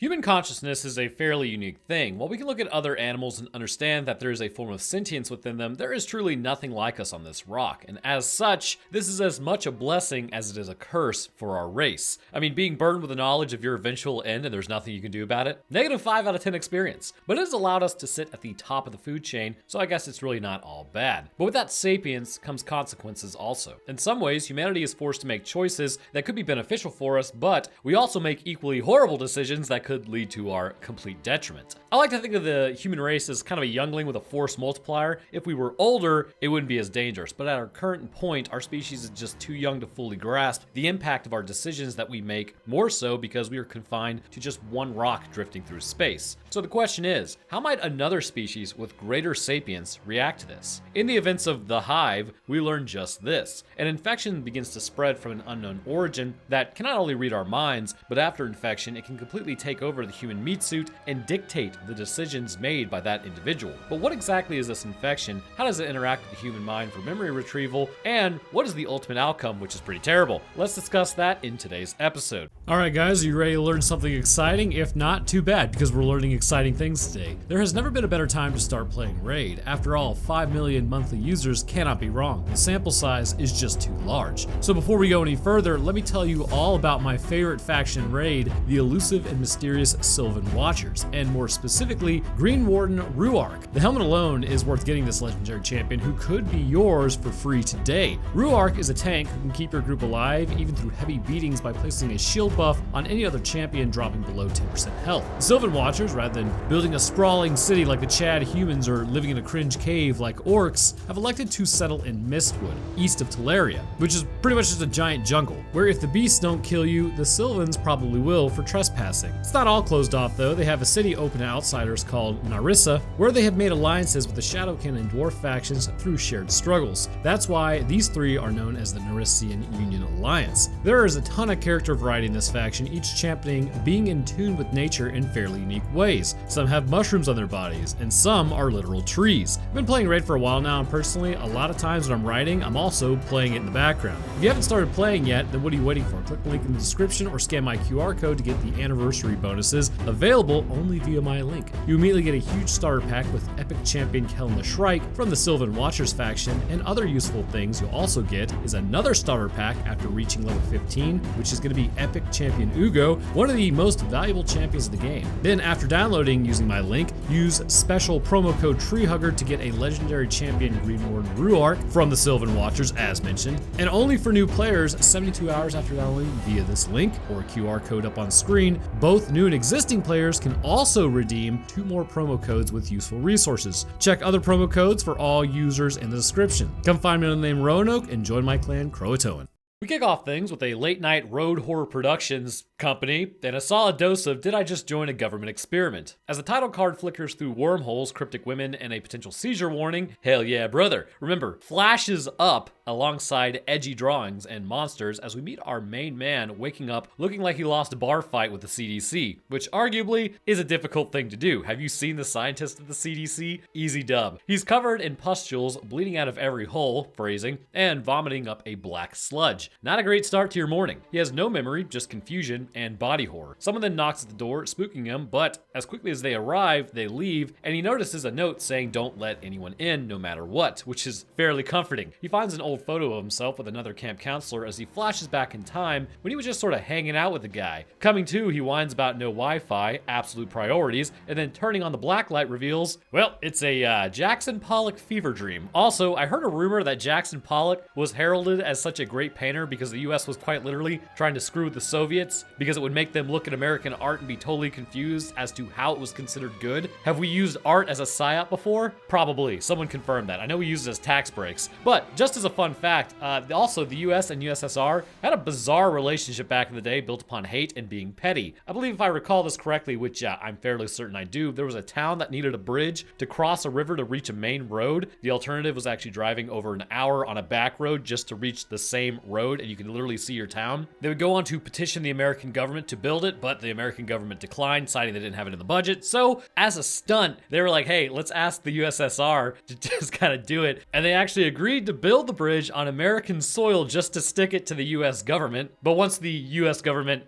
Human consciousness is a fairly unique thing. While we can look at other animals and understand that there is a form of sentience within them, there is truly nothing like us on this rock. And as such, this is as much a blessing as it is a curse for our race. I mean, being burdened with the knowledge of your eventual end and there's nothing you can do about it, -5 out of 10 experience. But it has allowed us to sit at the top of the food chain, so I guess it's really not all bad. But with that sapience comes consequences also. In some ways, humanity is forced to make choices that could be beneficial for us, but we also make equally horrible decisions that could lead to our complete detriment. I like to think of the human race as kind of a youngling with a force multiplier. If we were older, it wouldn't be as dangerous, but at our current point, our species is just too young to fully grasp the impact of our decisions that we make, more so because we are confined to just one rock drifting through space. So the question is, how might another species with greater sapience react to this? In the events of the Hive, we learn just this. An infection begins to spread from an unknown origin that can not only read our minds, but after infection, it can completely take over the human meat suit and dictate the decisions made by that individual. But what exactly is this infection? How does it interact with the human mind for memory retrieval? And what is the ultimate outcome, which is pretty terrible? Let's discuss that in today's episode. All right, guys, are you ready to learn something exciting? If not, too bad, because we're learning exciting things today. There has never been a better time to start playing Raid. After all, 5 million monthly users cannot be wrong. The sample size is just too large. So before we go any further, let me tell you all about my favorite faction in Raid, the elusive and mysterious Sylvan Watchers, and more specifically, Green Warden Roanoke. The helmet alone is worth getting this legendary champion who could be yours for free today. Roanoke is a tank who can keep your group alive even through heavy beatings by placing a shield buff on any other champion dropping below 10% health. The Sylvan Watchers, rather than building a sprawling city like the Chad humans or living in a cringe cave like orcs, have elected to settle in Mistwood, east of Teleria, which is pretty much just a giant jungle, where if the beasts don't kill you, the Sylvans probably will for trespassing. It's not all closed off though. They have a city open to outsiders called Narissa, where they have made alliances with the Shadowkin and Dwarf factions through shared struggles. That's why these three are known as the Narissian Union Alliance. There is a ton of character variety in this faction, each championing being in tune with nature in fairly unique ways. Some have mushrooms on their bodies, and some are literal trees. I've been playing Raid for a while now, and personally, a lot of times when I'm writing, I'm also playing it in the background. If you haven't started playing yet, then what are you waiting for? Click the link in the description or scan my QR code to get the anniversary bonuses, available only via my link. You immediately get a huge starter pack with epic champion Kellan the Shrike from the Sylvan Watchers faction, and other useful things you'll also get is another starter pack after reaching level 15, which is going to be epic champion Uugo, one of the most valuable champions of the game. Then after downloading using my link, use special promo code TreeHugger to get a legendary champion Green Warden Roanoke from the Sylvan Watchers as mentioned, and only for new players 72 hours after downloading via this link or QR code up on screen. Both new and existing players can also redeem 2 more promo codes with useful resources. Check other promo codes for all users in the description. Come find me on the name Roanoke and join my clan Croatoan. We kick off things with a late-night road horror productions company and a solid dose of did I just join a government experiment? As the title card flickers through wormholes, cryptic women, and a potential seizure warning, hell yeah, brother. Remember, flashes up alongside edgy drawings and monsters as we meet our main man waking up looking like he lost a bar fight with the CDC, which arguably is a difficult thing to do. Have you seen the scientist at the CDC? Easy dub. He's covered in pustules, bleeding out of every hole, phrasing, and vomiting up a black sludge. Not a great start to your morning. He has no memory, just confusion and body horror. Someone then knocks at the door, spooking him, but as quickly as they arrive, they leave, and he notices a note saying don't let anyone in no matter what, which is fairly comforting. He finds an old photo of himself with another camp counselor as he flashes back in time when he was just sort of hanging out with the guy. Coming to, he whines about no Wi-Fi, absolute priorities, and then turning on the blacklight reveals, well, it's a Jackson Pollock fever dream. Also, I heard a rumor that Jackson Pollock was heralded as such a great painter because the US was quite literally trying to screw with the Soviets because it would make them look at American art and be totally confused as to how it was considered good. Have we used art as a psyop before? Probably. Someone confirmed that. I know we used it as tax breaks. But just as a fun fact, also the US and USSR had a bizarre relationship back in the day built upon hate and being petty. I believe if I recall this correctly, which I'm fairly certain I do, there was a town that needed a bridge to cross a river to reach a main road. The alternative was actually driving over an hour on a back road just to reach the same road road and you can literally see your town. They would go on to petition the American government to build it, but the American government declined, citing they didn't have it in the budget. So as a stunt, they were like, hey, let's ask the USSR to just kind of do it. And they actually agreed to build the bridge on American soil just to stick it to the US government. But once the US government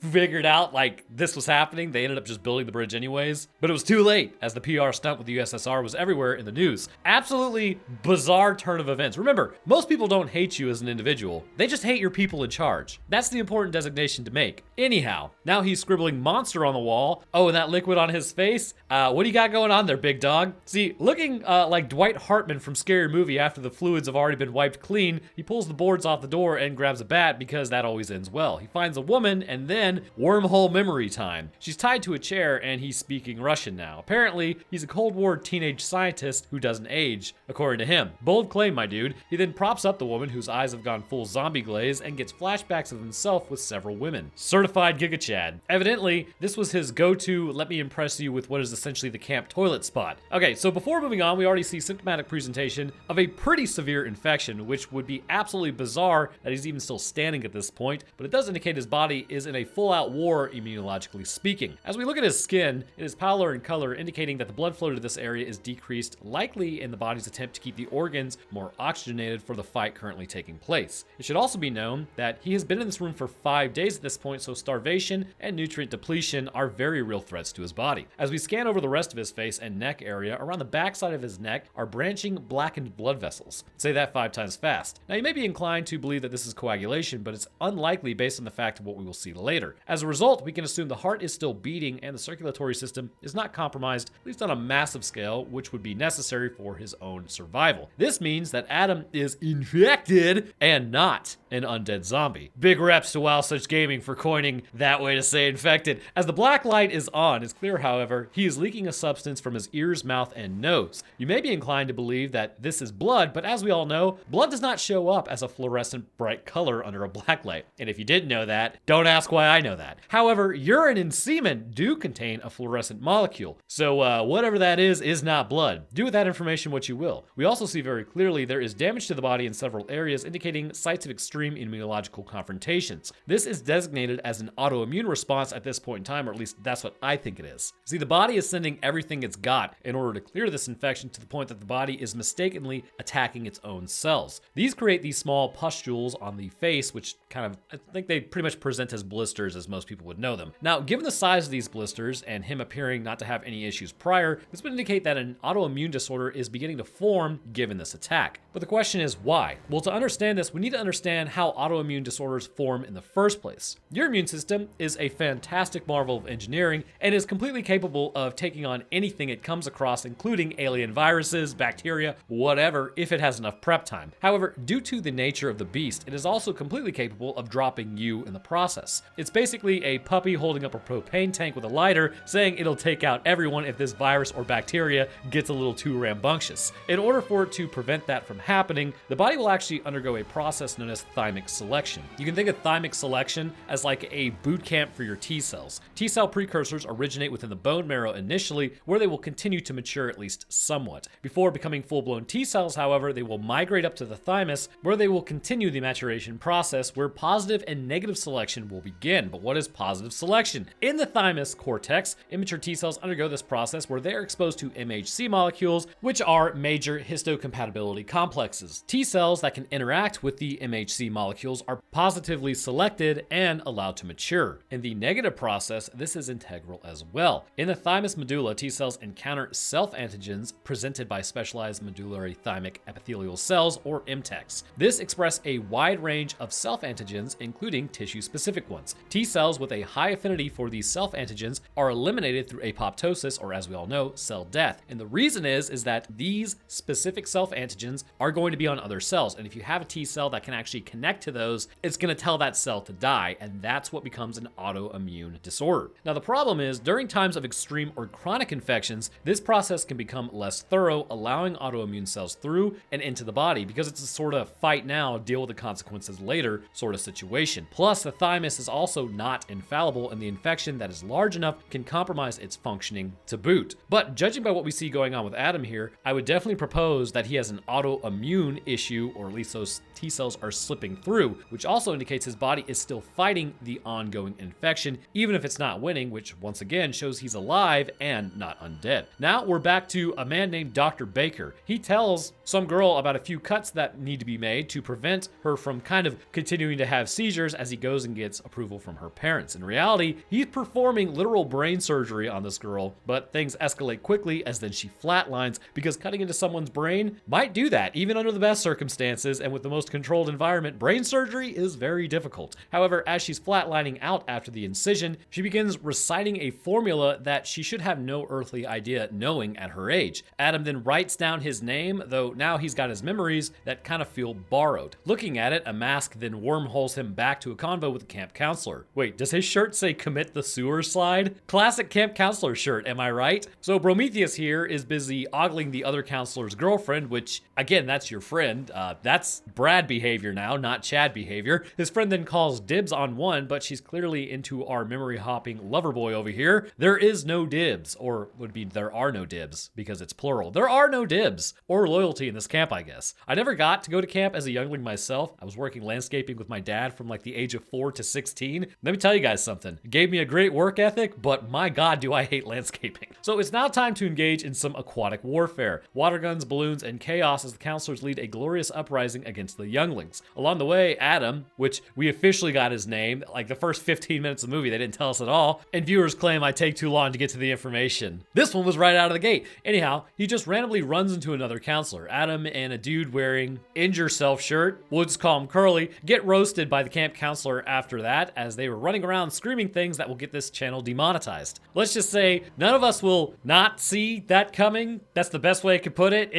figured out like this was happening, they ended up just building the bridge anyways. But it was too late, as the PR stunt with the USSR was everywhere in the news. Absolutely bizarre turn of events. Remember, most people don't hate you as an individual. They just hate your people in charge. That's the important designation to make. Anyhow, now he's scribbling monster on the wall. Oh, and that liquid on his face? What do you got going on there, big dog? See, looking like Dwight Hartman from Scary Movie after the fluids have already been wiped clean, he pulls the boards off the door and grabs a bat because that always ends well. He finds a woman and then wormhole memory time. She's tied to a chair and he's speaking Russian now. Apparently, he's a Cold War teenage scientist who doesn't age, according to him. Bold claim, my dude. He then props up the woman whose eyes have gone full zombie glaze and gets flashbacks of himself with several women. Certified Giga Chad. Evidently, this was his go-to, let me impress you with what is essentially the camp toilet spot. Okay, so before moving on, we already see symptomatic presentation of a pretty severe infection, which would be absolutely bizarre that he's even still standing at this point, but it does indicate his body is in a full-out war, immunologically speaking. As we look at his skin, it is pallor in color, indicating that the blood flow to this area is decreased, likely in the body's attempt to keep the organs more oxygenated for the fight currently taking place. It should also be known that he has been in this room for 5 days at this point, so starvation and nutrient depletion are very real threats to his body. As we scan over the rest of his face and neck area, around the backside of his neck are branching blackened blood vessels. Say that 5 times fast. Now you may be inclined to believe that this is coagulation, but it's unlikely based on the fact of what we will see later. As a result, we can assume the heart is still beating and the circulatory system is not compromised, at least on a massive scale, which would be necessary for his own survival. This means that Adam is infected and not an undead zombie. Big reps to Wow Such Gaming for coining that way to say infected. As the black light is on, it's clear, however, he is leaking a substance from his ears, mouth, and nose. You may be inclined to believe that this is blood, but as we all know, blood does not show up as a fluorescent bright color under a black light. And if you didn't know that, don't ask why I know that. However, urine and semen do contain a fluorescent molecule. So whatever that is not blood. Do with that information what you will. We also see very clearly there is damage to the body in several areas, indicating sites of extreme immunological confrontations. This is designated as an autoimmune response at this point in time, or at least that's what I think it is. See, the body is sending everything it's got in order to clear this infection to the point that the body is mistakenly attacking its own cells. These create these small pustules on the face, which kind of, I think they pretty much present as blisters as most people would know them. Now, given the size of these blisters and him appearing not to have any issues prior, this would indicate that an autoimmune disorder is beginning to form given this attack. But the question is why? Well, to understand this, we need to understand how autoimmune disorders form in the first place. Your immune system is a fantastic marvel of engineering and is completely capable of taking on anything it comes across, including alien viruses, bacteria, whatever, if it has enough prep time. However, due to the nature of the beast, it is also completely capable of dropping you in the process. It's basically a puppy holding up a propane tank with a lighter, saying it'll take out everyone if this virus or bacteria gets a little too rambunctious. In order for it to prevent that from happening, the body will actually undergo a process known as thymic selection. You can think of thymic selection as like a boot camp for your T cells. T cell precursors originate within the bone marrow initially, where they will continue to mature at least somewhat. Before becoming full-blown T cells, however, they will migrate up to the thymus, where they will continue the maturation process, where positive and negative selection will begin. But what is positive selection? In the thymus cortex, immature T cells undergo this process where they are exposed to MHC molecules, which are major histocompatibility complexes. T cells that can interact with the MHC molecules are positively selected and allowed to mature. In the negative process, this is integral as well. In the thymus medulla, T cells encounter self-antigens presented by specialized medullary thymic epithelial cells, or MTECs. This express a wide range of self-antigens, including tissue-specific ones. T cells with a high affinity for these self-antigens are eliminated through apoptosis, or as we all know, cell death. And the reason is that these specific self-antigens are going to be on other cells. And if you have a T cell that can actually connect to those, it's going to tell that cell to die. And that's what becomes an autoimmune disorder. Now, the problem is during times of extreme or chronic infections, this process can become less thorough, allowing autoimmune cells through and into the body because it's a sort of fight now, deal with the consequences later sort of situation. Plus, the thymus is also not infallible, and the infection that is large enough can compromise its functioning to boot. But judging by what we see going on with Adam here, I would definitely propose that he has an autoimmune issue, or at least those T cells are slipping through, which also indicates his body is still fighting the ongoing infection, even if it's not winning, which once again shows he's alive and not undead. Now we're back to a man named Dr. Baker. He tells some girl about a few cuts that need to be made to prevent her from kind of continuing to have seizures as he goes and gets approval from her parents. In reality, he's performing literal brain surgery on this girl, but things escalate quickly as then she flatlines because cutting into someone's brain might do that, even under the best circumstances and with the most controlled environment. Brain surgery is very difficult. However, as she's flatlining out after the incision, she begins reciting a formula that she should have no earthly idea knowing at her age. Adam then writes down his name, though now he's got his memories that kind of feel borrowed. Looking at it, a mask then wormholes him back to a convo with the camp counselor. Wait, does his shirt say commit the sewer slide? Classic camp counselor shirt, am I right? So Brometheus here is busy ogling the other counselor's girlfriend, which, again, that's your friend. That's Brad behavior now, not Chad behavior. His friend then calls dibs on one, but she's clearly into our memory hopping lover boy over here. There is no dibs, or would be there are no dibs, because it's plural. There are no dibs or loyalty in this camp, I guess. I never got to go to camp as a youngling myself. I was working landscaping with my dad from like the age of 4 to 16. Let me tell you guys something. It gave me a great work ethic, but my God, do I hate landscaping. So it's now time to engage in some aquatic warfare. Water guns, balloons, and chaos as the counselors lead a glorious uprising against the younglings. Along the way, Adam, which we officially got his name, like the first 15 minutes of the movie, they didn't tell us at all, and viewers claim I take too long to get to the information. This one was right out of the gate. Anyhow, he just randomly runs into another counselor. Adam and a dude wearing Injure Self shirt, we'll just call him Curly, get roasted by the camp counselor after that as they were running around screaming things that will get this channel demonetized. Let's just say none of us will not see that coming. That's the best way I could put it.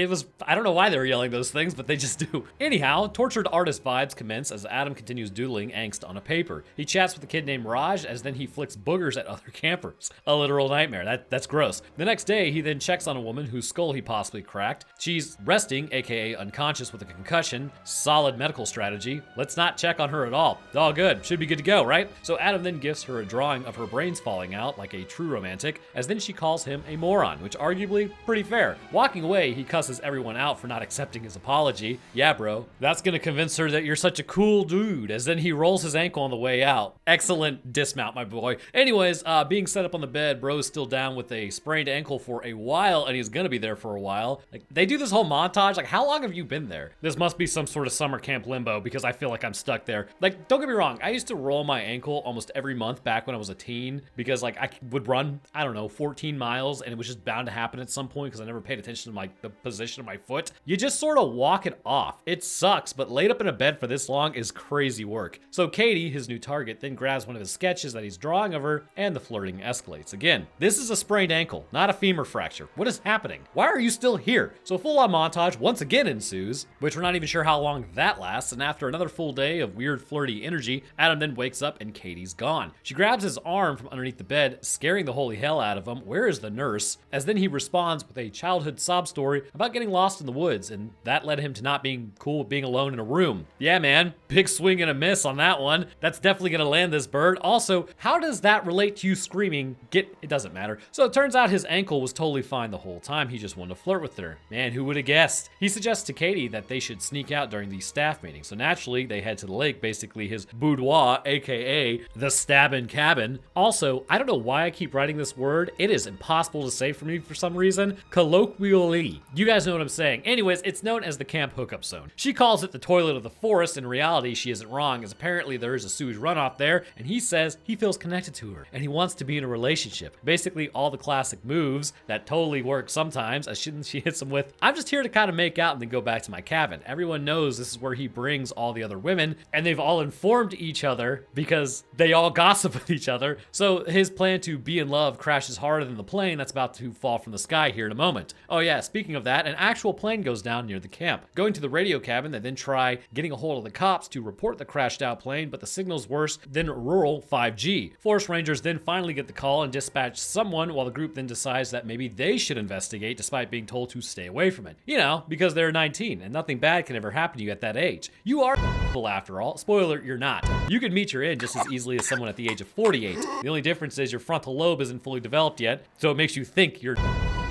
I don't know why they were yelling those things, but they just do. Anyhow, tortured artist vibes commence as Adam continues doodling angst on a paper. He chats with a kid named Raj as then he flicks boogers at other campers. A literal nightmare. That's gross. The next day, he then checks on a woman whose skull he possibly cracked. She's resting, aka unconscious with a concussion. Solid medical strategy. Let's not check on her at all. All good. Should be good to go, right? So Adam then gives her a drawing of her brains falling out like a true romantic, as then she calls him a moron, which arguably pretty fair. Walking away, he cusses everyone out for not accepting his apology. Yeah, bro. That's gonna convince her that you're such a cool dude, as then he rolls his ankle on the way out. Excellent dismount, my boy. Anyways, being set up on the bed, bro is still down with a sprained ankle for a while, and he's gonna be there for a while. Like, they do this whole montage. Like, how long have you been there? This must be some sort of summer camp limbo because I feel like I'm stuck there. Like, don't get me wrong. I used to roll my ankle almost every month back when I was a teen because, like, I would run, I don't know, 14 miles, and it was just bound to happen at some point because I never paid attention to, like, the position of my foot. You just sort of walk it off. It sucks, but laid up in a bed for this long is crazy work. So Katie, his new target, then grabs one of his sketches that he's drawing of her, and the flirting escalates. Again, this is a sprained ankle, not a femur fracture. What is happening? Why are you still here? So a full-on montage once again ensues, which we're not even sure how long that lasts, and after another full day of weird flirty energy, Adam then wakes up and Katie's gone. She grabs his arm from underneath the bed, scaring the holy hell out of him. Where is the nurse? As then he responds with a childhood sob story about getting lost in the woods, and that led him to not being cool with being alone in a room. Yeah, man, big swing and a miss on that one. That's definitely gonna land this bird. Also, how does that relate to you screaming, it doesn't matter. So it turns out his ankle was totally fine the whole time. He just wanted to flirt with her. Man, who would have guessed? He suggests to Katie that they should sneak out during the staff meeting. So naturally, they head to the lake, basically his boudoir, aka the stabbin' cabin. Also, I don't know why I keep writing this word. It is impossible to say for me for some reason. Colloquially. You guys know what I'm saying. Anyways, it's known as the camp hookup zone. She calls it the toilet of the forest. In reality, she isn't wrong, as apparently there is a sewage runoff there, and he says he feels connected to her, and he wants to be in a relationship. Basically, all the classic moves that totally work sometimes, as she hits him with, I'm just here to kind of make out and then go back to my cabin. Everyone knows this is where he brings all the other women, and they've all informed each other because they all gossip with each other. So his plan to be in love crashes harder than the plane that's about to fall from the sky here in a moment. Oh yeah, speaking of that, an actual plane goes down near the camp. Going to the radio cabin, they then try getting a hold of the cops to report the crashed out plane, but the signal's worse than rural 5G. Forest Rangers then finally get the call and dispatch someone, while the group then decides that maybe they should investigate despite being told to stay away from it. You know, because they're 19 and nothing bad can ever happen to you at that age. You are after all. Spoiler, you're not. You could meet your end just as easily as someone at the age of 48. The only difference is your frontal lobe isn't fully developed yet, so it makes you think you're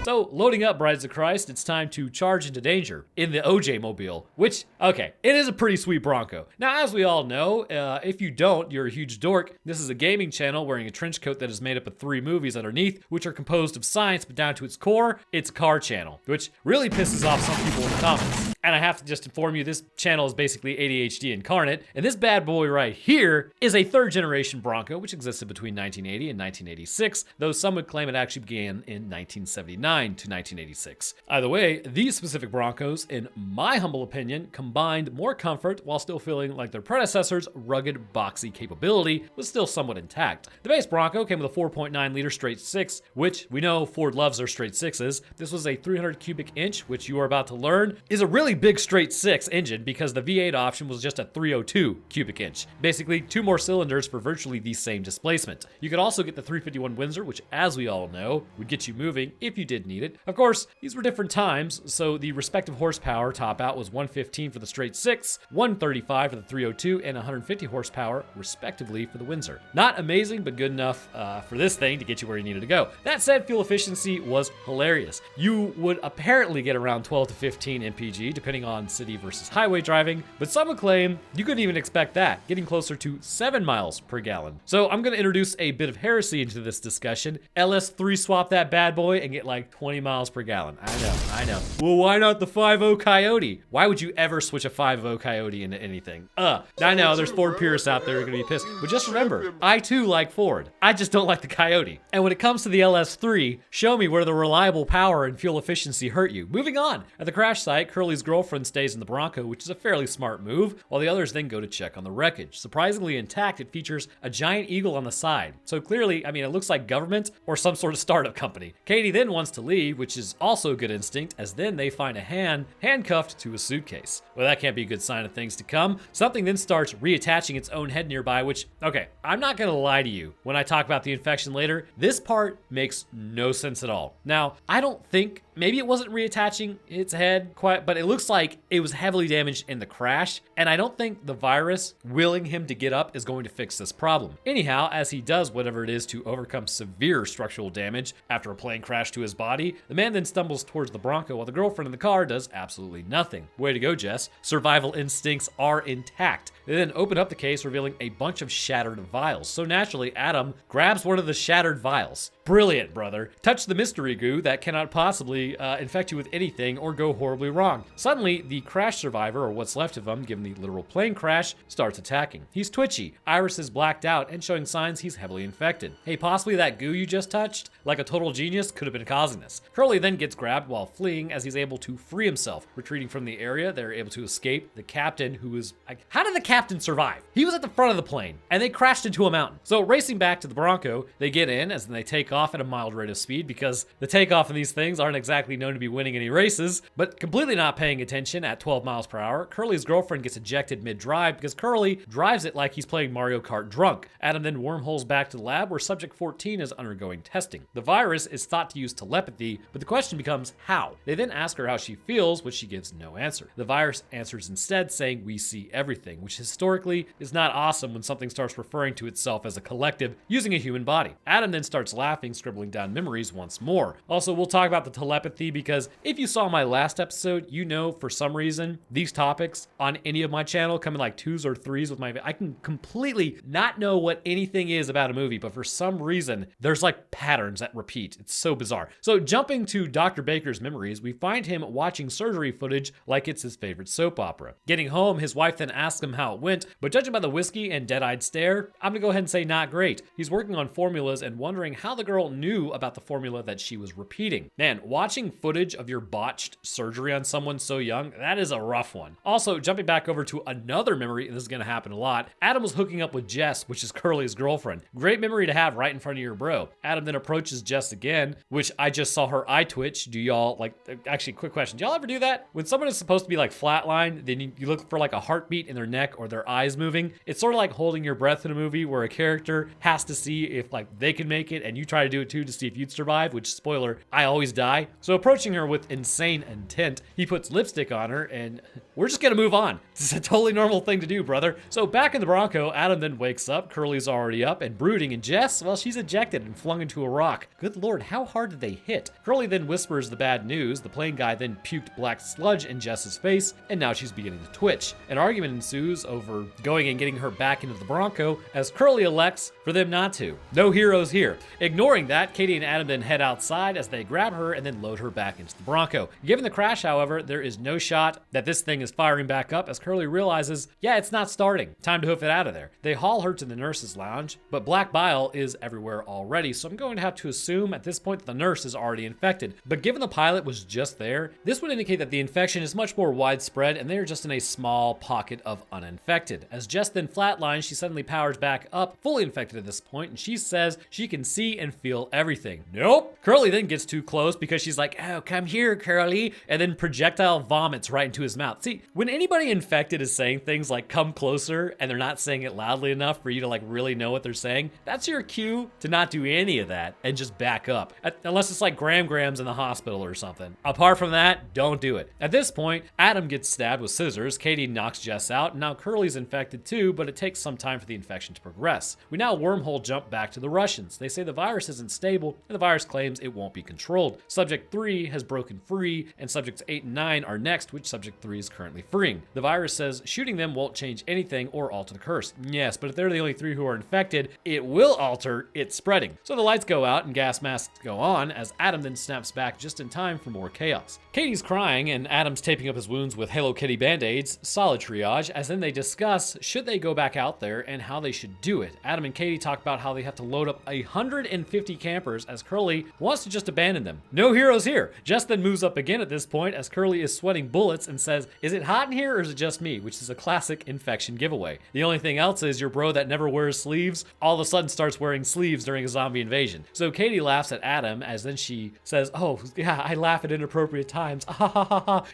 So, loading up, Brides of Christ, it's time to charge into danger in the OJ Mobile, which, okay, it is a pretty sweet Bronco. Now, as we all know, if you don't, you're a huge dork. This is a gaming channel wearing a trench coat that is made up of 3 movies underneath, which are composed of science, but down to its core, it's a car channel, which really pisses off some people in the comments. And I have to just inform you, this channel is basically ADHD incarnate, and this bad boy right here is a 3rd generation Bronco, which existed between 1980 and 1986, though some would claim it actually began in 1979 to 1986. Either way, these specific Broncos, in my humble opinion, combined more comfort while still feeling like their predecessors' rugged, boxy capability was still somewhat intact. The base Bronco came with a 4.9 liter straight 6, which we know Ford loves their straight 6s. This was a 300 cubic inch, which you are about to learn is a really big straight 6 engine because the V8 option was just a 302 cubic inch. Basically, 2 more cylinders for virtually the same displacement. You could also get the 351 Windsor, which, as we all know, would get you moving if you did need it. Of course, these were different times, so the respective horsepower top out was 115 for the straight 6, 135 for the 302, and 150 horsepower, respectively, for the Windsor. Not amazing, but good enough for this thing to get you where you needed to go. That said, fuel efficiency was hilarious. You would apparently get around 12 to 15 mpg, depending on city versus highway driving, but some would claim you couldn't even expect that, getting closer to 7 miles per gallon. So I'm going to introduce a bit of heresy into this discussion. LS3 swap that bad boy and get like 20 miles per gallon. I know. Well, why not the 5.0 Coyote? Why would you ever switch a 5.0 Coyote into anything? I know there's Ford purists out there who are going to be pissed, but just remember, I too like Ford. I just don't like the Coyote. And when it comes to the LS3, show me where the reliable power and fuel efficiency hurt you. Moving on. At the crash site, Curly's girlfriend stays in the Bronco, which is a fairly smart move, while the others then go to check on the wreckage. Surprisingly intact, it features a giant eagle on the side. So clearly, I mean, it looks like government or some sort of startup company. Katie then wants to leave, which is also a good instinct, as then they find a hand handcuffed to a suitcase. Well, that can't be a good sign of things to come. Something then starts reattaching its own head nearby, which, okay, I'm not gonna lie to you. When I talk about the infection later, this part makes no sense at all. Now, I don't think, maybe it wasn't reattaching its head quite, but it looks like it was heavily damaged in the crash, and I don't think the virus willing him to get up is going to fix this problem. Anyhow, as he does whatever it is to overcome severe structural damage after a plane crash to his body, the man then stumbles towards the Bronco while the girlfriend in the car does absolutely nothing. Way to go, Jess. Survival instincts are intact. They then open up the case, revealing a bunch of shattered vials. So naturally, Adam grabs one of the shattered vials. Brilliant, brother. Touch the mystery goo that cannot possibly infect you with anything or go horribly wrong. Suddenly, the crash survivor, or what's left of him, given the literal plane crash, starts attacking. He's twitchy, iris is blacked out, and showing signs he's heavily infected. Hey, possibly that goo you just touched, like a total genius, could have been causing this. Curly then gets grabbed while fleeing as he's able to free himself. Retreating from the area, they're able to escape. The captain, who is... How did the captain survive? He was at the front of the plane, and they crashed into a mountain. So racing back to the Bronco, they get in as they take off at a mild rate of speed because the takeoff in these things aren't exactly known to be winning any races, but completely not paying attention at 12 miles per hour, Curly's girlfriend gets ejected mid-drive because Curly drives it like he's playing Mario Kart drunk. Adam then wormholes back to the lab where Subject 14 is undergoing testing. The virus is thought to use telepathy, but the question becomes how? They then ask her how she feels, which she gives no answer. The virus answers instead saying, "We see everything," which historically is not awesome when something starts referring to itself as a collective using a human body. Adam then starts laughing, scribbling down memories once more. Also, we'll talk about the telepathy because if you saw my last episode, you know for some reason these topics on any of my channel come in like 2s or 3s with my... I can completely not know what anything is about a movie, but for some reason there's like patterns that repeat. It's so bizarre. So jumping to Dr. Baker's memories, we find him watching surgery footage like it's his favorite soap opera. Getting home, his wife then asks him how it went, but judging by the whiskey and dead-eyed stare, I'm gonna go ahead and say not great. He's working on formulas and wondering how the girl knew about the formula that she was repeating. Man, watching footage of your botched surgery on someone so young, that is a rough one. Also, jumping back over to another memory, this is gonna happen a lot, Adam was hooking up with Jess, which is Curly's girlfriend. Great memory to have right in front of your bro. Adam then approaches Jess again, which I just saw her eye twitch. Do y'all, like, actually, quick question, do y'all ever do that? When someone is supposed to be like flatline, then you look for like a heartbeat in their neck or their eyes moving. It's sort of like holding your breath in a movie where a character has to see if like they can make it and you try to do it too to see if you'd survive, which, spoiler, I always die. So approaching her with insane intent, he puts lipstick on her and we're just gonna move on. This is a totally normal thing to do, brother. So back in the Bronco, Adam then wakes up, Curly's already up and brooding, and Jess, well, she's ejected and flung into a rock. Good lord, how hard did they hit hit. Curly then whispers the bad news, the plane guy then puked black sludge in Jess's face, and now she's beginning to twitch. An argument ensues over going and getting her back into the Bronco, as Curly elects for them not to. No heroes here. Ignoring that, Katie and Adam then head outside as they grab her and then load her back into the Bronco. Given the crash, however, there is no shot that this thing is firing back up, as Curly realizes, yeah, it's not starting. Time to hoof it out of there. They haul her to the nurse's lounge, but black bile is everywhere already, so I'm going to have to assume at this point that the nurse is already infected. But given the pilot was just there, this would indicate that the infection is much more widespread and they're just in a small pocket of uninfected. As Jess then flatlines, she suddenly powers back up, fully infected at this point, and she says she can see and feel everything. Nope. Curly then gets too close because she's like, oh, come here, Curly, and then projectile vomits right into his mouth. See, when anybody infected is saying things like come closer and they're not saying it loudly enough for you to like really know what they're saying, that's your cue to not do any of that and just back up. Unless it's like Grams in the hospital or something. Apart from that, don't do it. At this point, Adam gets stabbed with scissors, Katie knocks Jess out, and now Curly's infected too, but it takes some time for the infection to progress. We now wormhole jump back to the Russians. They say the virus isn't stable, and the virus claims it won't be controlled. Subject 3 has broken free, and subjects 8 and 9 are next, which subject 3 is currently freeing. The virus says shooting them won't change anything or alter the curse. Yes, but if they're the only 3 who are infected, it will alter its spreading. So the lights go out and gas masks go on, as Adam then snaps back just in time for more chaos. Katie's crying, and Adam's taping up his wounds with Hello Kitty band-aids. Solid triage, as then they discuss should they go back out there and how they should do it. Adam and Katie talk about how they have to load up 150 campers, as Curly wants to just abandon them. No heroes here. Jess then moves up again at this point, as Curly is sweating bullets and says, is it hot in here or is it just me? Which is a classic infection giveaway. The only thing else is your bro that never wears sleeves all of a sudden starts wearing sleeves during a zombie invasion. So Katie laughs at Adam, as then she says, oh yeah, I laugh at inappropriate times.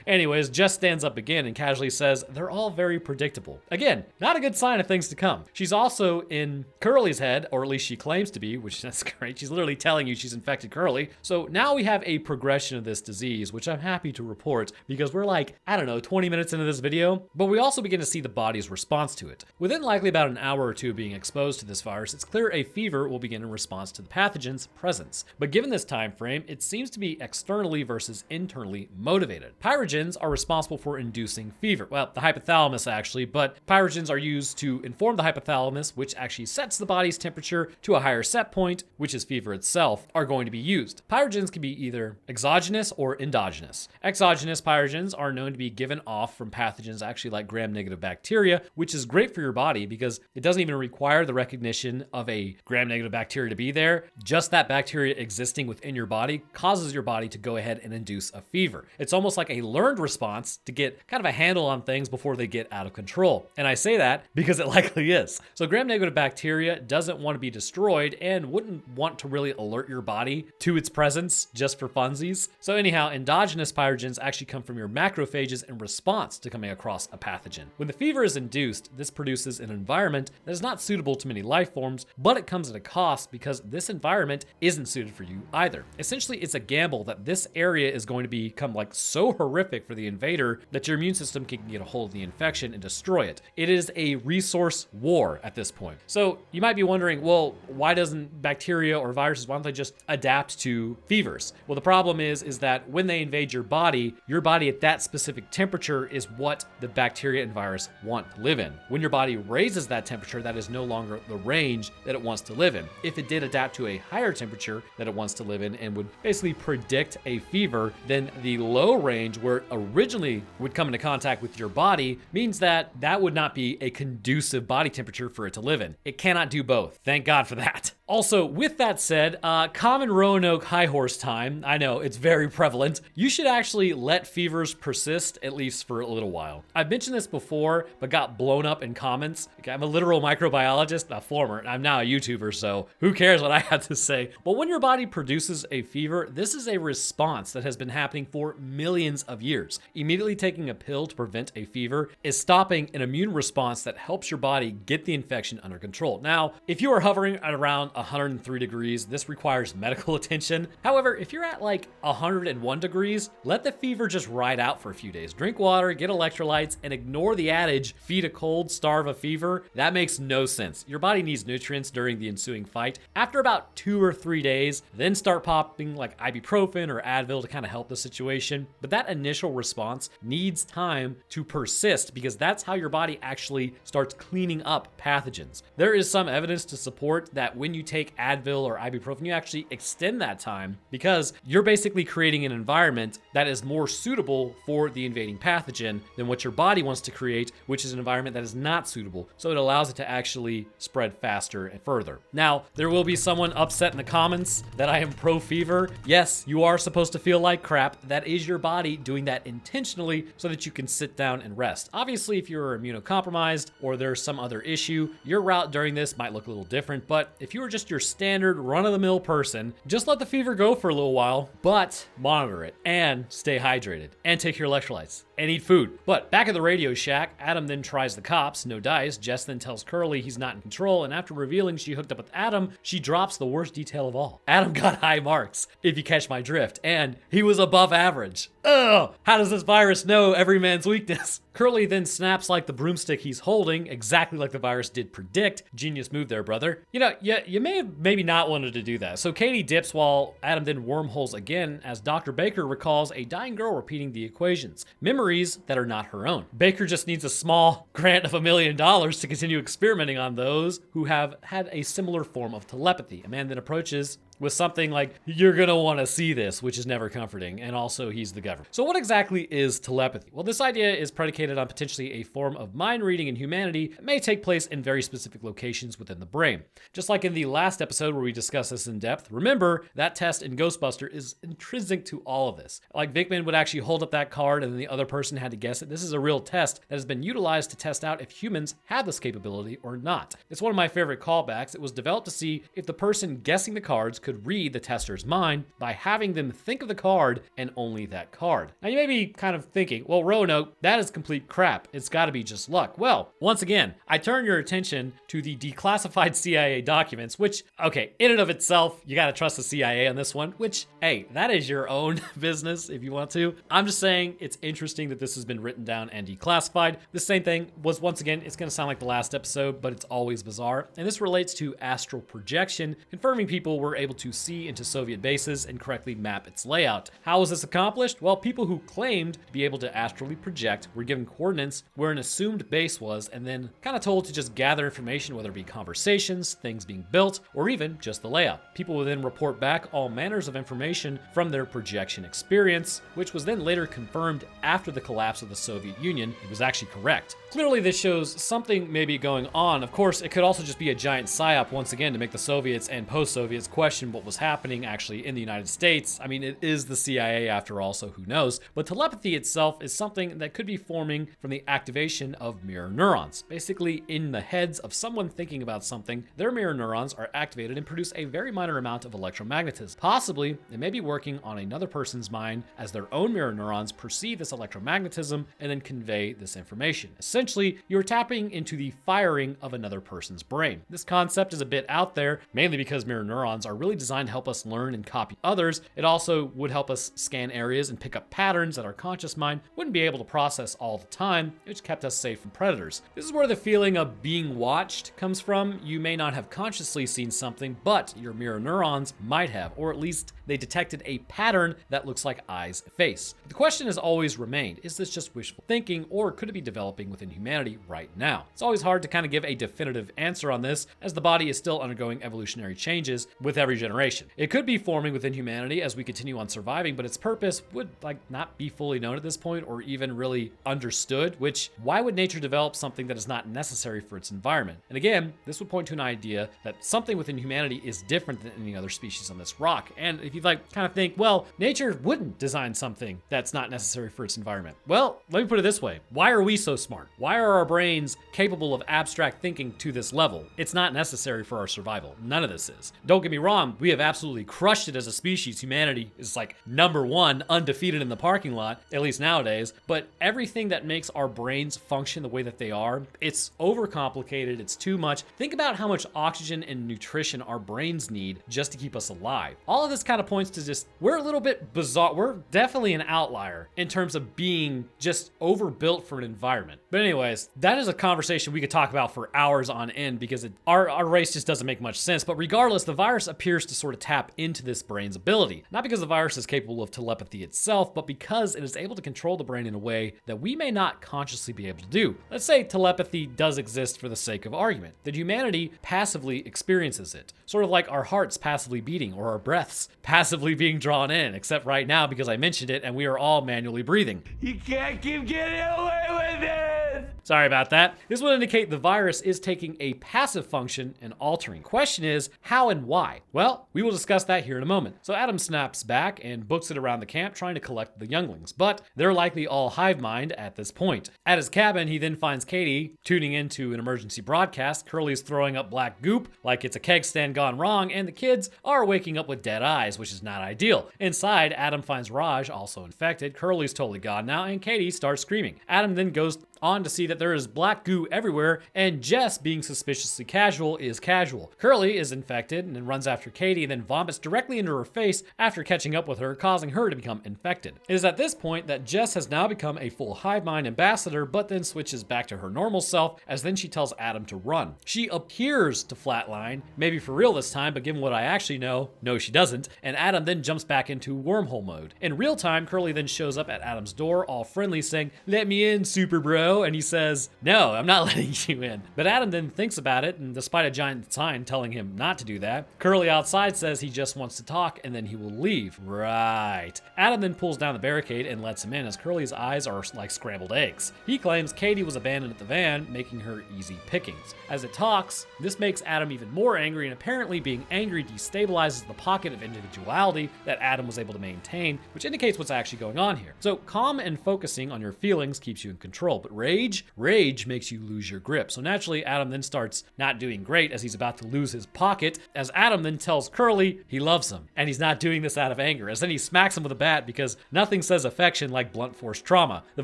Anyways, Jess stands up again and casually says, they're all very predictable. Again, not a good sign of things to come. She's also in Curly's head, or at least she claims to be, which that's great. She's literally telling you she's infected Curly. So now we have a progression of this disease, which I'm happy to report because we're like, I don't know, 20 minutes into this video, but we also begin to see the body's response to it. Within likely about an hour or two of being exposed to this virus, it's clear a fever will begin in response to the pathogen's presence. But given this time frame, it seems to be externally versus internally motivated. Pyrogens are responsible for inducing fever. Well, the hypothalamus actually, but pyrogens are used to inform the hypothalamus, which actually sets the body's temperature to a higher set point, which is fever itself, are going to be used. Pyrogens can be either exogenous or endogenous. Exogenous pyrogens are known to be given off from pathogens actually like gram-negative bacteria, which is great for your body because it doesn't even require the recognition of a gram-negative bacteria to be there. Just that bacteria existing within your body causes your body to go ahead and induce a fever. It's almost like a learned response to get kind of a handle on things before they get out of control. And I say that because it likely is. So gram-negative bacteria doesn't want to be destroyed and wouldn't want to really alert your body to its presence just for funsies. So anyhow, endogenous pyrogens actually come from your macrophages in response to coming across a pathogen. When the fever is induced, this produces an environment that is not suitable to many life forms, but it comes at a cost because this environment isn't suited for you either. Essentially, it's a gamble that this area is going to become like so horrific for the invader that your immune system can get a hold of the infection and destroy it. It is a resource war at this point. So you might be wondering, well, why doesn't bacteria or viruses, why don't they just adapt to fevers? Well, the problem is that when they invade your body at that specific temperature is what the bacteria and virus want to live in. When your body raises that temperature, that is no longer the range that it wants to live in. If it did adapt to a higher temperature that it wants to live in and would basically predict a fever, then the low range where it originally would come into contact with your body means that that would not be a conducive body temperature for it to live in. It cannot do both. Thank God for that. Also, with that said, common Roanoke high horse time, I know it's very prevalent. You should actually let fevers persist at least for a little while. I've mentioned this before, but got blown up in comments. Okay, I'm a literal microbiologist, a former, I'm now a YouTuber, so who cares what I have to say? But when your body produces a fever, this is a response that has been happening for millions of years. Immediately taking a pill to prevent a fever is stopping an immune response that helps your body get the infection under control. Now, if you are hovering at around 103 degrees, this requires medical attention. However, if you're at like 101 degrees, let the fever just ride out for a few days. Drink water, get electrolytes, and ignore the adage, feed a cold, starve a fever. That makes no sense. Your body needs nutrients during the ensuing fight. After about 2 or 3 days, then start popping popping like ibuprofen or Advil to kind of help the situation. But that initial response needs time to persist because that's how your body actually starts cleaning up pathogens. There is some evidence to support that when you take Advil or ibuprofen, you actually extend that time because you're basically creating an environment that is more suitable for the invading pathogen than what your body wants to create, which is an environment that is not suitable. So it allows it to actually spread faster and further. Now, there will be someone upset in the comments that I am pro fever. Yes, you are supposed to feel like crap. That is your body doing that intentionally so that you can sit down and rest. Obviously, if you're immunocompromised or there's some other issue, your route during this might look a little different. But if you were just your standard run-of-the-mill person, just let the fever go for a little while, but monitor it and stay hydrated and take your electrolytes and eat food. But back at the Radio Shack, Adam then tries the cops, no dice. Jess then tells Curly he's not in control, and after revealing she hooked up with Adam, she drops the worst detail of all. Adam got high marks, if you catch my drift, and he was above average. Ugh! How does this virus know every man's weakness? Curly then snaps like the broomstick he's holding, exactly like the virus did predict. Genius move there, brother. You know, you may have maybe not wanted to do that. So Katie dips while Adam then wormholes again as Dr. Baker recalls a dying girl repeating the equations. Memories that are not her own. Baker just needs a small grant of $1 million to continue experimenting on those who have had a similar form of telepathy. A man then approaches with something like, you're gonna want to see this, which is never comforting, and also he's the government. So what exactly is telepathy? Well, this idea is predicated on potentially a form of mind reading in humanity that may take place in very specific locations within the brain. Just like in the last episode where we discussed this in depth, remember that test in Ghostbuster is intrinsic to all of this. Like Vickman would actually hold up that card and then the other person had to guess it. This is a real test that has been utilized to test out if humans have this capability or not. It's one of my favorite callbacks. It was developed to see if the person guessing the cards could read the tester's mind by having them think of the card and only that card. Now you may be kind of thinking, well, Roanoke, that is complete crap. It's got to be just luck. Well, once again, I turn your attention to the declassified CIA documents, which, okay, in and of itself, you got to trust the CIA on this one, which, hey, that is your own business if you want to. I'm just saying it's interesting that this has been written down and declassified. The same thing was, once again, it's going to sound like the last episode, but it's always bizarre. And this relates to astral projection, confirming people were able to see into Soviet bases and correctly map its layout. How was this accomplished? Well, people who claimed to be able to astrally project were given coordinates where an assumed base was and then kind of told to just gather information, whether it be conversations, things being built, or even just the layout. People would then report back all manners of information from their projection experience, which was then later confirmed after the collapse of the Soviet Union. It was actually correct. Clearly, this shows something may be going on. Of course, it could also just be a giant psyop once again to make the Soviets and post-Soviets question what was happening actually in the United States. I mean, it is the CIA after all, so who knows? But telepathy itself is something that could be forming from the activation of mirror neurons. Basically, in the heads of someone thinking about something, their mirror neurons are activated and produce a very minor amount of electromagnetism. Possibly, they may be working on another person's mind as their own mirror neurons perceive this electromagnetism and then convey this information. Essentially, you're tapping into the firing of another person's brain. This concept is a bit out there, mainly because mirror neurons are really designed to help us learn and copy others. It also would help us scan areas and pick up patterns that our conscious mind wouldn't be able to process all the time, which kept us safe from predators. This is where the feeling of being watched comes from. You may not have consciously seen something, but your mirror neurons might have, or at least they detected a pattern that looks like eyes and face. The question has always remained, is this just wishful thinking, or could it be developing within humanity right now? It's always hard to kind of give a definitive answer on this, as the body is still undergoing evolutionary changes with every generation. It could be forming within humanity as we continue on surviving, but its purpose would not be fully known at this point or even really understood, which why would nature develop something that is not necessary for its environment? And again, this would point to an idea that something within humanity is different than any other species on this rock. And if you kind of think, well, nature wouldn't design something that's not necessary for its environment. Well, let me put it this way. Why are we so smart? Why are our brains capable of abstract thinking to this level? It's not necessary for our survival. None of this is. Don't get me wrong, we have absolutely crushed it as a species. Humanity is like #1, undefeated in the parking lot, at least nowadays. But everything that makes our brains function the way that they are, it's overcomplicated, it's too much. Think about how much oxygen and nutrition our brains need just to keep us alive. All of this kind of points to just, we're a little bit bizarre. We're definitely an outlier in terms of being just overbuilt for an environment. But anyways, that is a conversation we could talk about for hours on end because our race just doesn't make much sense. But regardless, the virus appears appears to sort of tap into this brain's ability. Not because the virus is capable of telepathy itself, but because it is able to control the brain in a way that we may not consciously be able to do. Let's say telepathy does exist for the sake of argument, that humanity passively experiences it. Sort of like our hearts passively beating or our breaths passively being drawn in, except right now because I mentioned it and we are all manually breathing. You can't keep getting away with it! Sorry about that. This would indicate the virus is taking a passive function and altering. Question is, how and why? Well, we will discuss that here in a moment. So Adam snaps back and books it around the camp trying to collect the younglings, but they're likely all hive mind at this point. At his cabin, he then finds Katie tuning into an emergency broadcast. Curly's throwing up black goop like it's a keg stand gone wrong, and the kids are waking up with dead eyes, which is not ideal. Inside, Adam finds Raj also infected. Curly's totally gone now, and Katie starts screaming. Adam then goes on to see that there is black goo everywhere, and Jess, being suspiciously casual, is casual. Curly is infected and then runs after Katie and then vomits directly into her face after catching up with her, causing her to become infected. It is at this point that Jess has now become a full hive mind ambassador, but then switches back to her normal self, as then she tells Adam to run. She appears to flatline, maybe for real this time, but given what I actually know, no she doesn't, and Adam then jumps back into wormhole mode. In real time, Curly then shows up at Adam's door, all friendly, saying, "Let me in, super bro," and he says, "No, I'm not letting you in." But Adam then thinks about it, and despite a giant sign telling him not to do that, Curly outside says he just wants to talk and then he will leave. Right. Adam then pulls down the barricade and lets him in, as Curly's eyes are like scrambled eggs. He claims Katie was abandoned at the van, making her easy pickings. As it talks, this makes Adam even more angry, and apparently being angry destabilizes the pocket of individuality that Adam was able to maintain, which indicates what's actually going on here. So calm and focusing on your feelings keeps you in control, but rage makes you lose your grip. So naturally, Adam then starts not doing great as he's about to lose his pocket, as Adam then tells Curly he loves him, and he's not doing this out of anger, as then he smacks him with a bat because nothing says affection like blunt force trauma. The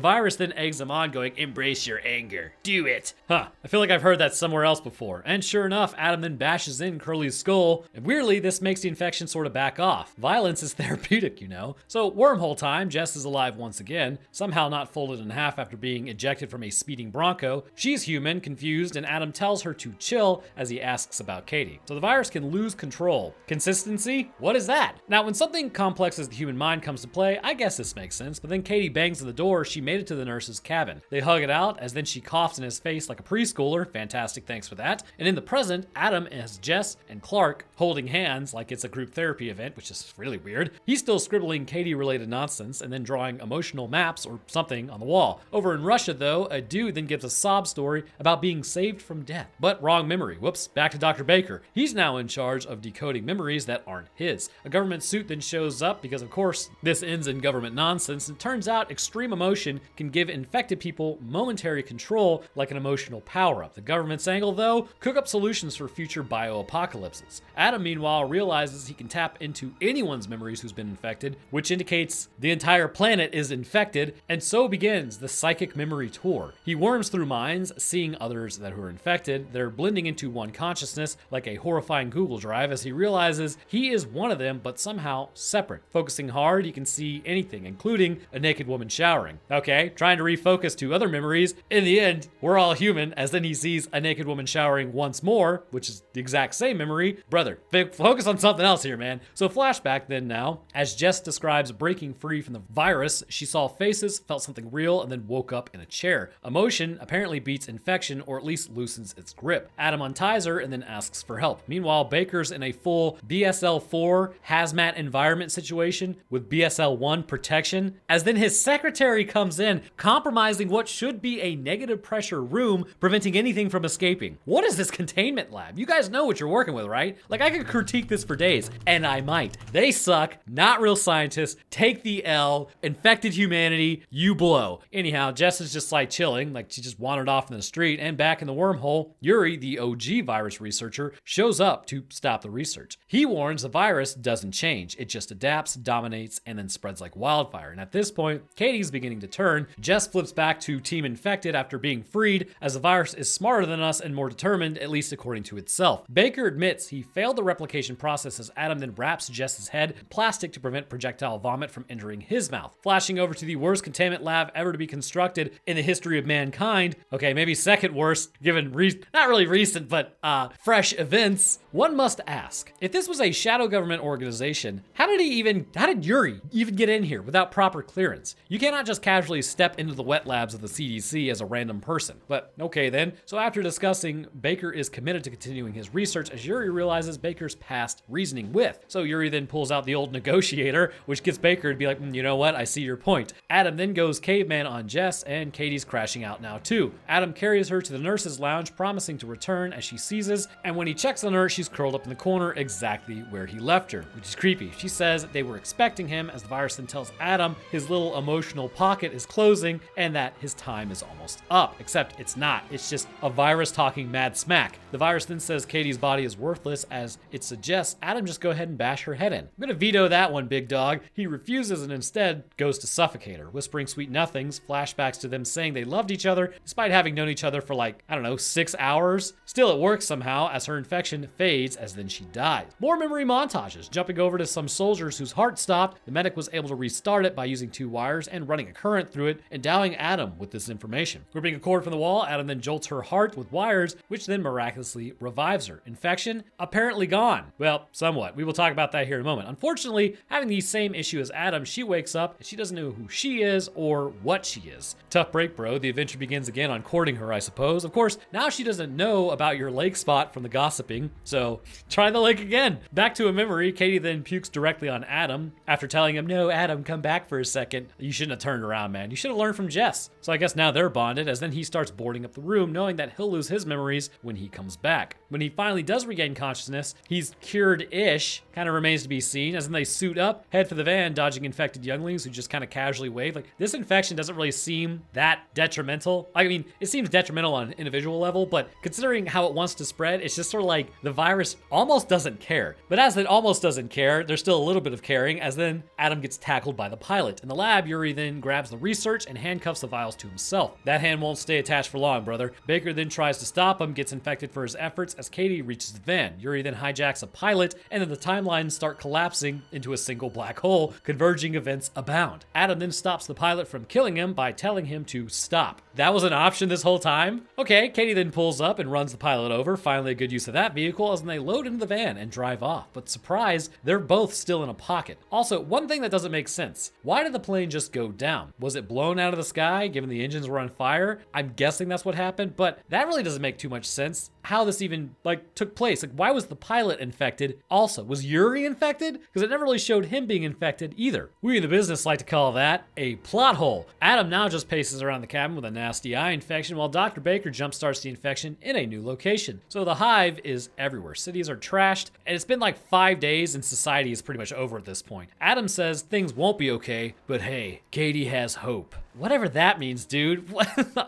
virus then eggs him on, going, "Embrace your anger. Do it." I feel like I've heard that somewhere else before. And sure enough, Adam then bashes in Curly's skull, and weirdly, this makes the infection sort of back off. Violence is therapeutic, you know. So wormhole time, Jess is alive once again, somehow not folded in half after being ejected from a speeding Bronco. She's human, confused, and Adam tells her to chill as he asks about Katie. So the virus can lose control. Consistency? What is that? Now, when something complex as the human mind comes to play, I guess this makes sense, but then Katie bangs on the door. She made it to the nurse's cabin. They hug it out, as then she coughs in his face like a preschooler. Fantastic, thanks for that. And in the present, Adam has Jess and Clark holding hands like it's a group therapy event, which is really weird. He's still scribbling Katie-related nonsense and then drawing emotional maps or something on the wall. Over in Russia, though, a dude then gives a sob story about being saved from death. But wrong memory. Whoops, back to Dr. Baker. He's now in charge of decoding memories that aren't his. A government suit then shows up because, of course, this ends in government nonsense, and turns out extreme emotion can give infected people momentary control like an emotional power-up. The government's angle, though, cook up solutions for future bioapocalypses. Adam, meanwhile, realizes he can tap into anyone's memories who's been infected, which indicates the entire planet is infected, and so begins the psychic memory tour. He worms through minds, seeing others that who are infected. They're blending into one consciousness like a horrifying Google Drive, as he realizes he is one of them, but somehow separate. Focusing hard, he can see anything, including a naked woman showering. Okay, trying to refocus to other memories. In the end, we're all human, as then he sees a naked woman showering once more, which is the exact same memory. Brother, focus on something else here, man. So flashback then now, as Jess describes breaking free from the virus, she saw faces, felt something real, and then woke up in a chair. Emotion apparently beats infection, or at least loosens its grip. Adam unties her and then asks for help. Meanwhile, Baker's in a full BSL-4 hazmat environment situation with BSL-1 protection, as then his secretary comes in, compromising what should be a negative pressure room, preventing anything from escaping. What is this containment lab? You guys know what you're working with, right? Like, I could critique this for days, and I might. They suck, not real scientists, take the L, infected humanity, you blow. Anyhow, Jess is just like chilling, like she just wandered off in the street, and back in the wormhole, Yuri, the OG virus researcher, shows up to stop the research. He warns the virus doesn't change, it just adapts, dominates, and then spreads like wildfire. And at this point, Katie's beginning to turn. Jess flips back to Team Infected after being freed, as the virus is smarter than us and more determined, at least according to itself. Baker admits he failed the replication process, as Adam then wraps Jess's head in plastic to prevent projectile vomit from entering his mouth. Flashing over to the worst containment lab ever to be constructed in the history of mankind. Okay, maybe second worst, given not really recent, but fresh events. One must ask, if this was a shadow government organization, how did Yuri even get in here without proper clearance? You cannot just casually step into the wet labs of the CDC as a random person. But okay then, so after discussing, Baker is committed to continuing his research as Yuri realizes Baker's past reasoning with. So Yuri then pulls out the old negotiator, which gets Baker to be like, you know what, I see your point. Adam then goes caveman on Jess, and Katie's crashing out now too. Adam carries her to the nurse's lounge, promising to return as she seizes, and when he checks on her, she's curled up in the corner exactly where he left her, which is creepy. She says they were expecting him, as the virus then tells Adam his little emotional pocket is closing and that his time is almost up. Except it's not. It's just a virus talking mad smack. The virus then says Katie's body is worthless, as it suggests Adam just go ahead and bash her head in. I'm gonna veto that one, big dog. He refuses and instead goes to suffocate her, whispering sweet nothings, flashbacks to them saying they loved each other despite having known each other for like, 6 hours. Still, it works somehow as her infection fades as then she dies. More memory montages, jumping over to some soldiers whose heart stopped. The medic was able to restart it by using 2 wires and running a current through it, endowing Adam with this information. Gripping a cord from the wall, Adam then jolts her heart with wires, which then miraculously revives her. Infection apparently gone. Well, somewhat. We will talk about that here in a moment. Unfortunately, having the same issue as Adam, she wakes up and she doesn't know who she is or what she is. Tough break, bro. The adventure begins again on courting her, I suppose. Of course, now she doesn't know about your lake spot from the gossiping, so try the lake again. Back to a memory, Katie then pukes directly on Adam after telling him, no, Adam, come back for a second. You shouldn't have turned around, man. You should have learned from Jess. So I guess now they're bonded, as then he starts boarding up the room, knowing that he'll lose his memories when he comes back. When he finally does regain consciousness, he's cured-ish. Kind of remains to be seen, as then they suit up, head for the van, dodging infected younglings who just kind of casually wave. Like, this infection doesn't really seem that detrimental. I mean, it seems detrimental on an individual level, but considering how it wants to spread, it's just sort of like the virus almost doesn't care. But as it almost doesn't care, there's still a little bit of caring, as then Adam gets tackled by the pilot. In the lab, Yuri then grabs the research and handcuffs the vials to himself. That hand won't stay attached for long, brother. Baker then tries to stop him, gets infected for his efforts as Katie reaches the van. Yuri then hijacks a pilot, and then the timelines start collapsing into a single black hole. Converging events abound. Adam then stops the pilot from killing him by telling him to stop. That was an option this whole time? Okay, Katie then pulls up and runs the pilot over. Finally a good use of that vehicle, as they load into the van and drive off. But surprise, they're both still in a pocket. Also, one thing that doesn't make sense. Why did the plane just go down? Was it blown out of the sky given the engines were on fire? I'm guessing that's what happened, but that really doesn't make too much sense. How this even took place. Why was the pilot infected? Also, was Yuri infected? Because it never really showed him being infected either. We in the business like to call that a plot hole. Adam now just paces around the cabin with a nasty eye infection, while Dr. Baker jumpstarts the infection in a new location. So the Hive is everywhere. Cities are trashed, and it's been like 5 days and society is pretty much over at this point. Adam says things won't be okay, but hey, Katie has hope. Whatever that means, dude.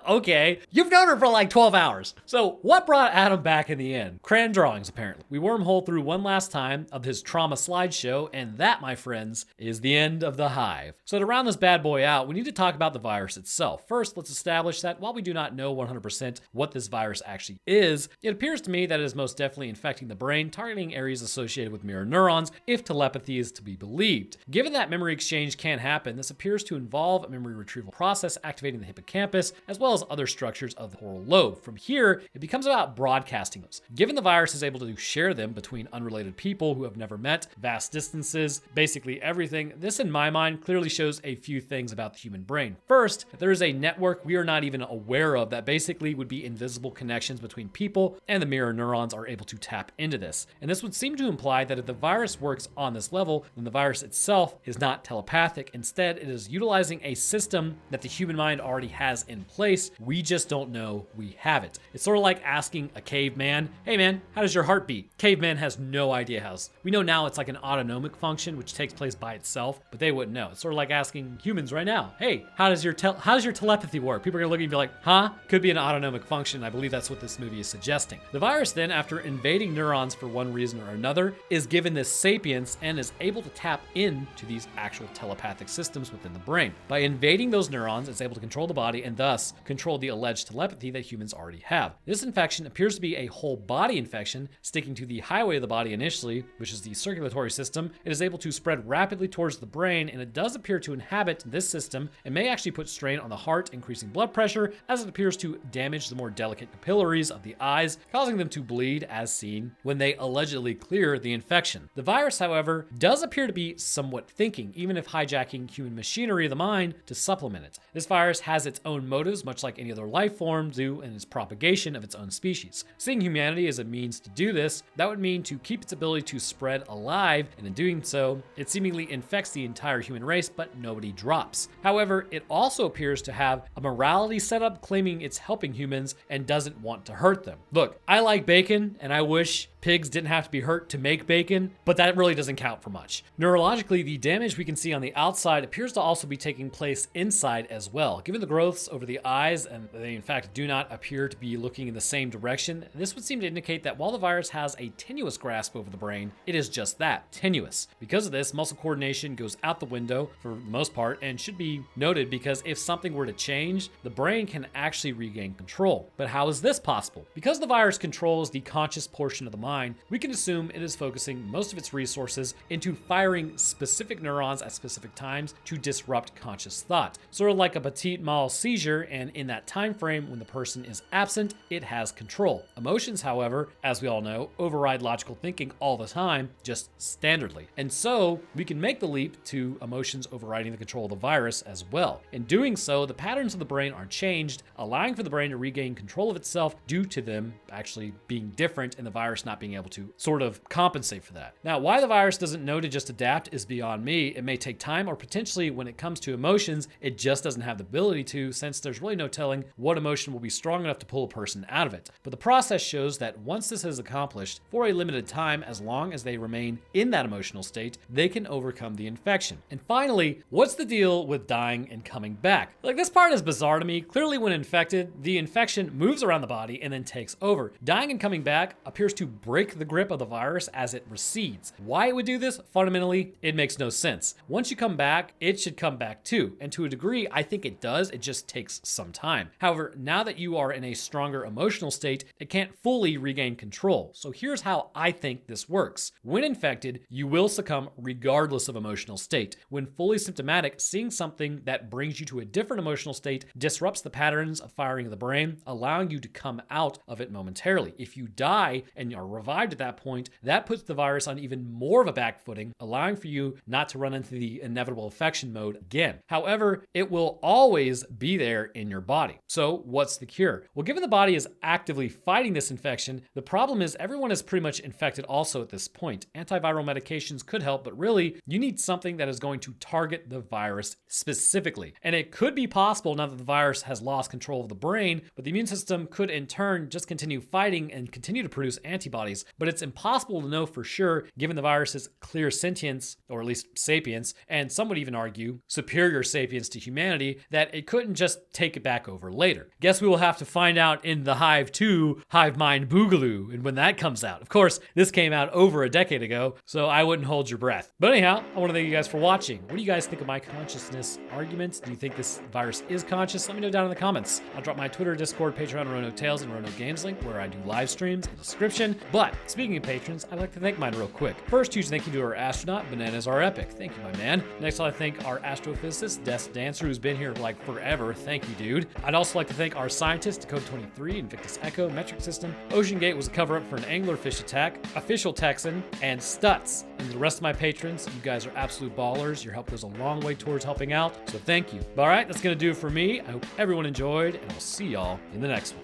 Okay. You've known her for like 12 hours. So what brought Adam back in the end? Crayon drawings, apparently. We wormhole through one last time of his trauma slideshow, and that, my friends, is the end of the Hive. So to round this bad boy out, we need to talk about the virus itself. First, let's establish that while we do not know 100% what this virus actually is, it appears to me that it is most definitely infecting the brain, targeting areas associated with mirror neurons, if telepathy is to be believed. Given that memory exchange can happen, this appears to involve a memory retrieval process activating the hippocampus, as well as other structures of the temporal lobe. From here, it becomes about broadcasting those. Given the virus is able to share them between unrelated people who have never met, vast distances, basically everything, this in my mind clearly shows a few things about the human brain. First, that there is a network we are not even aware of that basically would be invisible connections between people, and the mirror neurons are able to tap into this. And this would seem to imply that if the virus works on this level, then the virus itself is not telepathic. Instead, it is utilizing a system that the human mind already has in place. We just don't know we have it. It's sort of like asking a caveman, hey man, how does your heart beat? Caveman has no idea how. We know now it's like an autonomic function which takes place by itself, but they wouldn't know. It's sort of like asking humans right now, hey, how does your telepathy work? People are gonna look at you and be like, huh? Could be an autonomic function. I believe that's what this movie is suggesting. The virus then, after invading neurons for one reason or another, is given this sapience and is able to tap into these actual telepathic systems within the brain. By invading those neurons, it's able to control the body and thus control the alleged telepathy that humans already have. This infection appears to be a whole body infection, sticking to the highway of the body initially, which is the circulatory system. It is able to spread rapidly towards the brain, and it does appear to inhabit this system and may actually put strain on the heart, increasing blood pressure, as it appears to damage the more delicate capillaries of the eyes, causing them to bleed as seen when they allegedly clear the infection. The virus, however, does appear to be somewhat thinking, even if hijacking human machinery of the mind to supplement it. This virus has its own motives, much like any other life form do in its propagation of its own species. Seeing humanity as a means to do this, that would mean to keep its ability to spread alive, and in doing so, it seemingly infects the entire human race, but nobody drops. However, it also appears to have a morality setup claiming it's helping humans and doesn't want to hurt them. Look, I like bacon, and I wish pigs didn't have to be hurt to make bacon, but that really doesn't count for much. Neurologically, the damage we can see on the outside appears to also be taking place inside as well. Given the growths over the eyes, and they in fact do not appear to be looking in the same direction, this would seem to indicate that while the virus has a tenuous grasp over the brain, it is just that, tenuous. Because of this, muscle coordination goes out the window for the most part, and should be noted because if something were to change, the brain can actually regain control. But how is this possible? Because the virus controls the conscious portion of the mind, we can assume it is focusing most of its resources into firing specific neurons at specific times to disrupt conscious thought. Sort of like a petit mal seizure, and in that time frame when the person is absent, it has control. Emotions, however, as we all know, override logical thinking all the time, just standardly. And so we can make the leap to emotions overriding the control of the virus as well. In doing so, the patterns of the brain are changed, allowing for the brain to regain control of itself due to them actually being different and the virus not being able to sort of compensate for that. Now, why the virus doesn't know to just adapt is beyond me. It may take time, or potentially when it comes to emotions, it just doesn't have the ability to, since there's really no telling what emotion will be strong enough to pull a person out of it. But the process shows that once this is accomplished for a limited time, as long as they remain in that emotional state, they can overcome the infection. And finally, what's the deal with dying and coming back? Like, this part is bizarre to me. Clearly, when infected, the infection moves around the body and then takes over. Dying and coming back appears to break the grip of the virus as it recedes. Why it would do this? Fundamentally, it makes no sense. Once you come back, it should come back too. And to a degree, I think it does. It just takes some time. However, now that you are in a stronger emotional state, it can't fully regain control. So here's how I think this works. When infected, you will succumb regardless of emotional state. When fully symptomatic, seeing something that brings you to a different emotional state disrupts the patterns of firing of the brain, allowing you to come out of it momentarily. If you die and are revived at that point, that puts the virus on even more of a back footing, allowing for you not to run into the inevitable infection mode again. However, it will always be there in your body. So what's the cure? Well, given the body is actively fighting this infection, the problem is everyone is pretty much infected also at this point. Antiviral medications could help, but really, you need something that is going to target the virus specifically. And it could be possible now that the virus has lost control of the brain, but the immune system could in turn just continue fighting and continue to produce antibodies. But it's impossible to know for sure given the virus's clear sentience, or at least sapience, and some would even argue superior sapience to humanity, that it couldn't just take it back over later. Guess we will have to find out in the Hive 2, Hive Mind Boogaloo, and when that comes out. Of course, this came out over a decade ago, so I wouldn't hold your breath. But anyhow, I want to thank you guys for watching. What do you guys think of my consciousness arguments? Do you think this virus is conscious? Let me know down in the comments. I'll drop my Twitter, Discord, Patreon, Roanoke Tales, and Roanoke Games link where I do live streams in the description. But speaking of patrons, I'd like to thank mine real quick. First, huge thank you to our astronaut, Bananas Are Epic. Thank you, my man. Next, I'd like to thank our astrophysicist, Death Dancer, who's been here like forever. Thank you, dude. I'd also like to thank our scientists, Dakota 23, Invictus Echo, Metric System. Ocean Gate was a cover-up for an anglerfish attack, Official Texan, and Stutz. And the rest of my patrons, you guys are absolute ballers. Your help goes a long way towards helping out, so thank you. But all right, that's gonna do it for me. I hope everyone enjoyed, and I'll see y'all in the next one.